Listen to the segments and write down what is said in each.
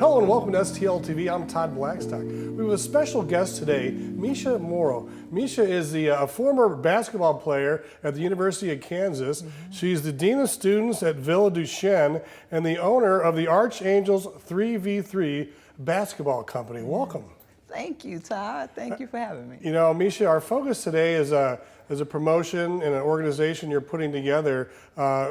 Hello and welcome to STL TV. I'm Todd Blackstock. We have a special guest today, Misha Morrow. Misha is a former basketball player at the University of Kansas. She's the Dean of Students at Villa Duchesne and the owner of the Archangels 3v3 basketball company. Welcome. Thank you, Todd. Thank you for having me. You know, Misha, our focus today is a promotion and an organization you're putting together,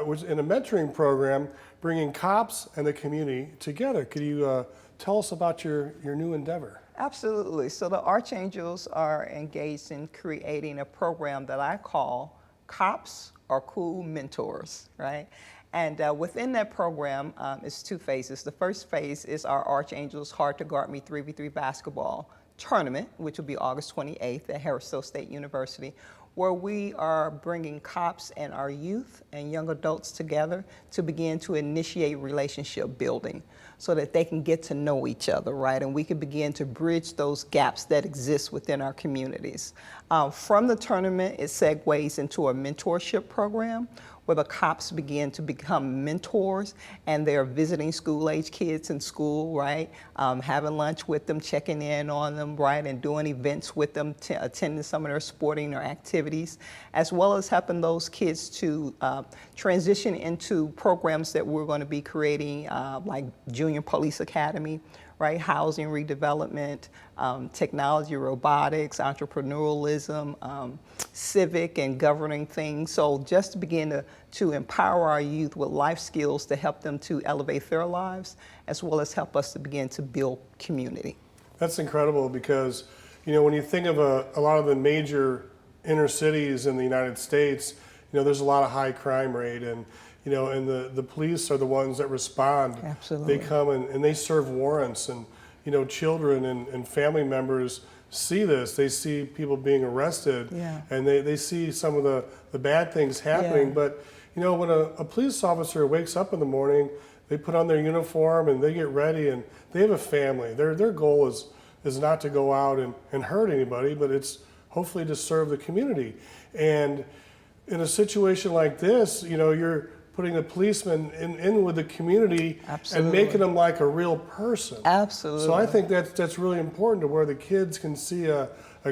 which in a mentoring program, bringing cops and the community together. Could you tell us about your new endeavor? Absolutely. So the Archangels are engaged in creating a program that I call Cops Are Cool Mentors, right? And within that program, it's two phases. The first phase is our Archangels Hard to Guard Me 3v3 basketball tournament, which will be August 28th at Harrisville State University, where we are bringing cops and our youth and young adults together to begin to initiate relationship building so that they can get to know each other, right? And we can begin to bridge those gaps that exist within our communities. From the tournament, it segues into a mentorship program where the cops begin to become mentors, and they're visiting school-age kids in school, right? Having lunch with them, checking in on them, right? And doing events with them, attending some of their sporting or activities, as well as helping those kids to transition into programs that we're going to be creating, like Junior Police Academy, right? Housing redevelopment, technology, robotics, entrepreneurialism, civic and governing things. So just to begin to empower our youth with life skills to help them to elevate their lives, as well as help us to begin to build community. That's incredible because, you know, when you think of a lot of the major inner cities in the United States, you know, there's a lot of high crime rate, and you know, and the police are the ones that respond. Absolutely. They come and they serve warrants, and you know, children and family members see this. They see people being arrested, and they see some of the bad things happening. But you know, when a police officer wakes up in the morning, they put on their uniform and they get ready, and they have a family. Their goal is not to go out and hurt anybody, but it's hopefully to serve the community. And in a situation like this, you know, you're putting a policeman in with the community and making them like a real person. Absolutely. So I think that's really important, to where the kids can see a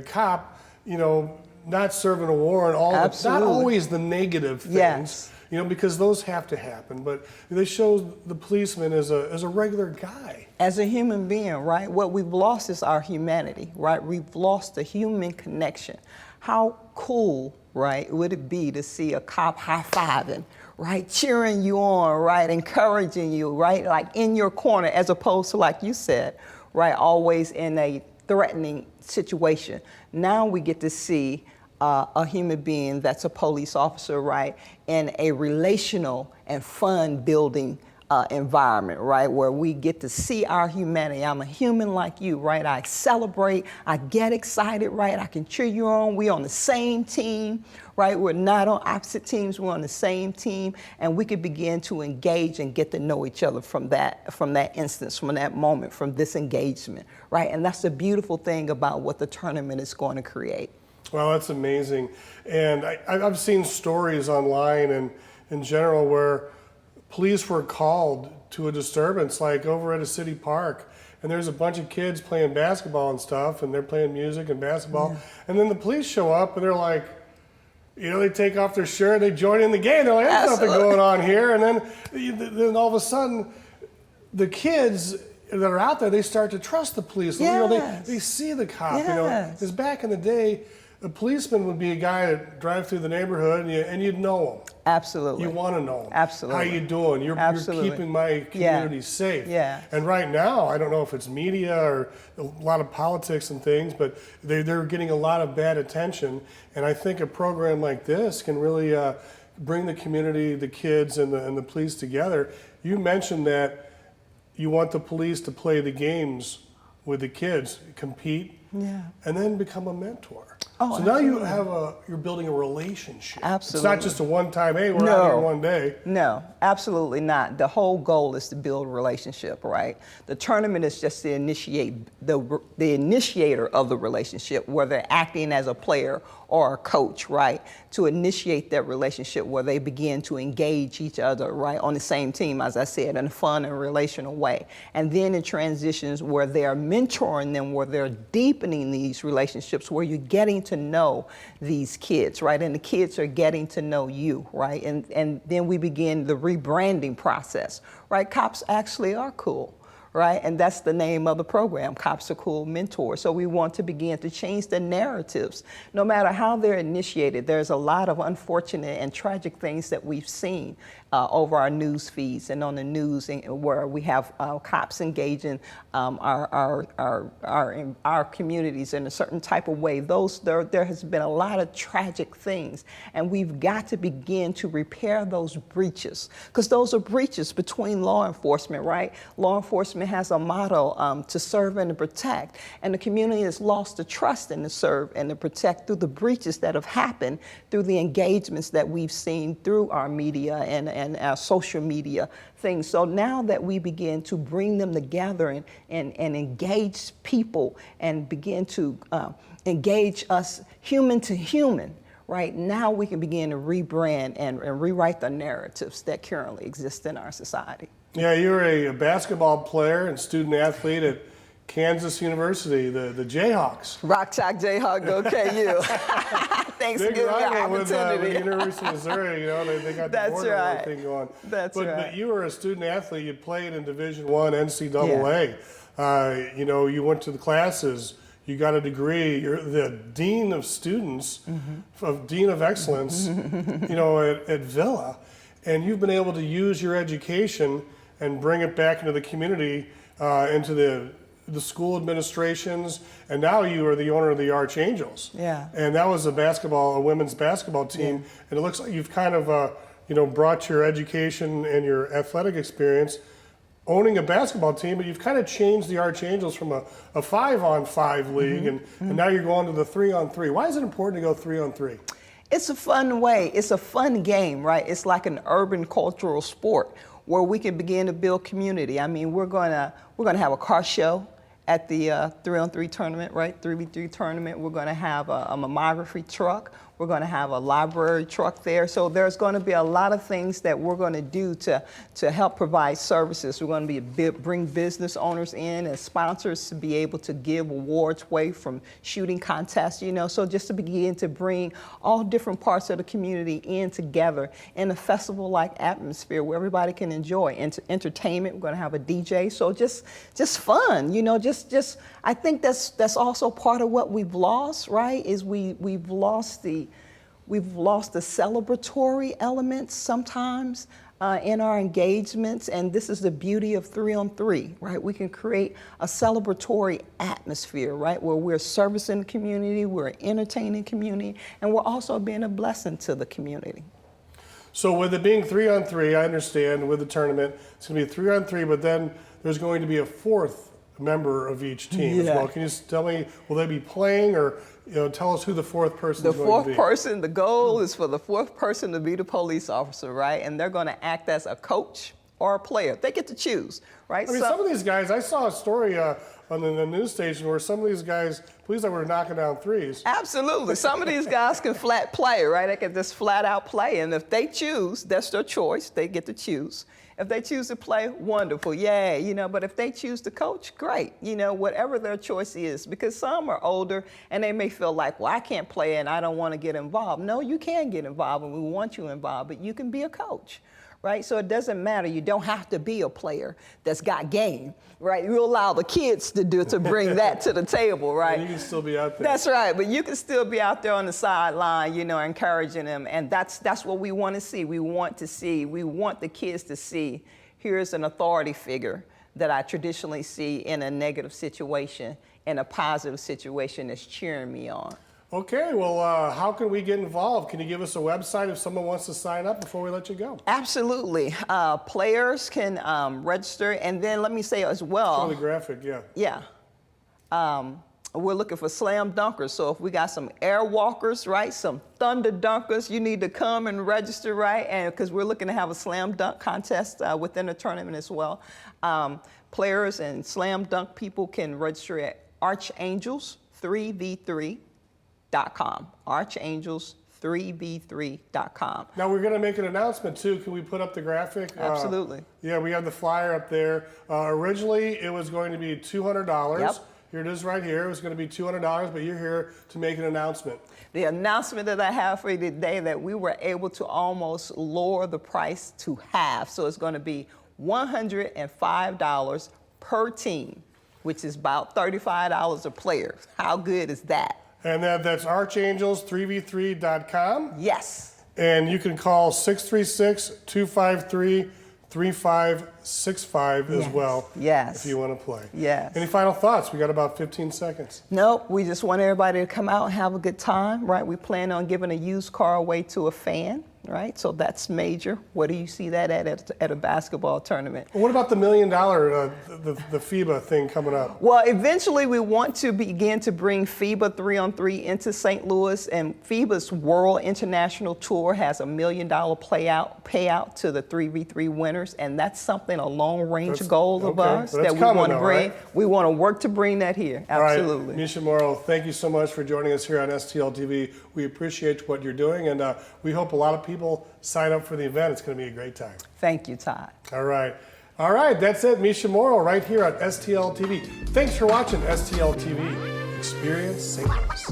cop, you know, not serving a warrant, not always the negative things, you know, because those have to happen, but they show the policeman as a regular guy. As a human being, right? What we've lost is our humanity, right? We've lost the human connection. How cool, right, would it be to see a cop high-fiving, right, cheering you on, right, encouraging you, right, like in your corner, as opposed to, like you said, right, always in a threatening situation. Now we get to see a human being that's a police officer, right, in a relational and fun building environment, right, where we get to see our humanity. I'm a human like you, right? I celebrate, I get excited, right? I can cheer you on. We're on the same team, right? We're not on opposite teams, we're on the same team, and we could begin to engage and get to know each other from that instance, from that moment, from this engagement, right? And that's the beautiful thing about what the tournament is going to create. Well, that's amazing. And I've seen stories online and in general where police were called to a disturbance, like over at a city park, and there's a bunch of kids playing basketball and stuff, and they're playing music and basketball, and then the police show up and they're like, you know, they take off their shirt, they join in the game, they're like, there's nothing going on here, and then all of a sudden, the kids that are out there, they start to trust the police. You know, they see the cop, you know, because back in the day, a policeman would be a guy that drive through the neighborhood and you'd know him. Absolutely. You want to know him. Absolutely. How you doing? You're keeping my community safe. Yeah. And right now, I don't know if it's media or a lot of politics and things, but they're getting a lot of bad attention. And I think a program like this can really bring the community, the kids, and the police together. You mentioned that you want the police to play the games with the kids, compete, and then become a mentor. Oh, So now you absolutely. have you're building a relationship. Absolutely. It's not just a one-time, hey, we're out here one day. No, absolutely not. The whole goal is to build a relationship, right? The tournament is just to initiate the initiator of the relationship, where they're acting as a player or a coach, right? To initiate that relationship where they begin to engage each other, right, on the same team, as I said, in a fun and relational way. And then in transitions where they're mentoring them, where they're deepening these relationships, where you're getting to know these kids, right? And the kids are getting to know you, right? And then we begin the rebranding process, right? Cops actually are cool. Right? And that's the name of the program, Copsicle Mentor. So we want to begin to change the narratives. No matter how they're initiated, there's a lot of unfortunate and tragic things that we've seen over our news feeds and on the news, where we have cops engaging our communities in a certain type of way. There has been a lot of tragic things, and we've got to begin to repair those breaches, because those are breaches between law enforcement, right? Law enforcement has a motto, to serve and to protect, and the community has lost the trust in to serve and to protect through the breaches that have happened through the engagements that we've seen through our media and our social media things. So now that we begin to bring them together and engage people and begin to engage us human to human, right, now we can begin to rebrand and rewrite the narratives that currently exist in our society. Yeah, you're a basketball player and student athlete at Kansas University, the Jayhawks. Rock Chalk Jayhawk, go KU. Thanks for Big giving me the rival with the opportunity. University of Missouri, they got the That's border and right. everything going. That's but, right. But you were a student athlete. You played in Division I NCAA. You went to the classes. You got a degree. You're the dean of students, dean of excellence, at Villa, and you've been able to use your education and bring it back into the community, into the school administrations, and now you are the owner of the Archangels. Yeah. And that was a women's basketball team, and it looks like you've kind of, brought your education and your athletic experience owning a basketball team, but you've kind of changed the Archangels from a 5-on-5 league, and now you're going to the 3-on-3. Why is it important to go 3-on-3? It's a fun way. It's a fun game, right? It's like an urban cultural sport where we can begin to build community. I mean, we're gonna have a car show at the 3-on-3 tournament, right? 3v3 tournament. We're gonna have a mammography truck. We're gonna have a library truck there. So there's gonna be a lot of things that we're gonna do to help provide services. We're gonna bring business owners in and sponsors to be able to give awards away from shooting contests, so just to begin to bring all different parts of the community in together in a festival-like atmosphere where everybody can enjoy entertainment. We're gonna have a DJ, so just fun, just I think that's also part of what we've lost, right? Is we've lost the celebratory elements sometimes in our engagements, and this is the beauty of 3-on-3, right? We can create a celebratory atmosphere, right, where we're servicing the community, we're entertaining community, and we're also being a blessing to the community. So with it being 3-on-3, I understand with the tournament, it's going to be 3-on-3, but then there's going to be a fourth member of each team as well. Can you just tell me, will they be playing, or tell us who the fourth person is going to be? The goal is for the fourth person to be the police officer, right? And they're going to act as a coach or a player. They get to choose, right? I mean, some of these guys, I saw a story on the news station where some of these guys, police were knocking down threes. Absolutely. Some of these guys can flat play, right? They can just flat out play. And if they choose, that's their choice. They get to choose. If they choose to play, wonderful, yay, but if they choose to coach, great, whatever their choice is, because some are older and they may feel like, well, I can't play and I don't want to get involved. No, you can get involved and we want you involved, but you can be a coach. Right? So it doesn't matter. You don't have to be a player that's got game, right? You allow the kids to bring that to the table, right? And you can still be out there. That's right. But you can still be out there on the sideline, encouraging them. And that's what we want to see. We want the kids to see, here's an authority figure that I traditionally see in a negative situation, in a positive situation that's cheering me on. Okay, well, how can we get involved? Can you give us a website if someone wants to sign up before we let you go? Absolutely. Players can register, and then let me say as well. It's really graphic, yeah. Yeah. We're looking for slam dunkers. So if we got some air walkers, right, some thunder dunkers, you need to come and register, right? And because we're looking to have a slam dunk contest within the tournament as well. Players and slam dunk people can register at archangels3v3.com. Archangels3v3.com. Now we're going to make an announcement too. Can we put up the graphic? Absolutely. Yeah, we have the flyer up there. Originally, it was going to be $200. Yep. Here it is right here. It was going to be $200, but you're here to make an announcement. The announcement that I have for you today that we were able to almost lower the price to half. So it's going to be $105 per team, which is about $35 a player. How good is that? And that's archangels3v3.com. Yes. And you can call 636-253-3565 as well. Yes. If you want to play. Yes. Any final thoughts? We got about 15 seconds. Nope. We just want everybody to come out and have a good time, right? We plan on giving a used car away to a fan, right? So that's major. Where do you see that at a basketball tournament? What about the $1 million, the FIBA thing coming up? Well, eventually we want to begin to bring FIBA 3-on-3 into St. Louis, and FIBA's World International Tour has $1 million payout to the 3v3 winners, and that's something, a long-range goal of ours that we want to bring. Right? We want to work to bring that here, absolutely. All right. Misha Morrow, thank you so much for joining us here on STL TV. We appreciate what you're doing, and we hope a lot of people sign up for the event. It's going to be a great time. Thank you, Todd. All right. All right, that's it. Misha Morrow right here on STL TV. Thanks for watching STL TV. Experience St. Louis.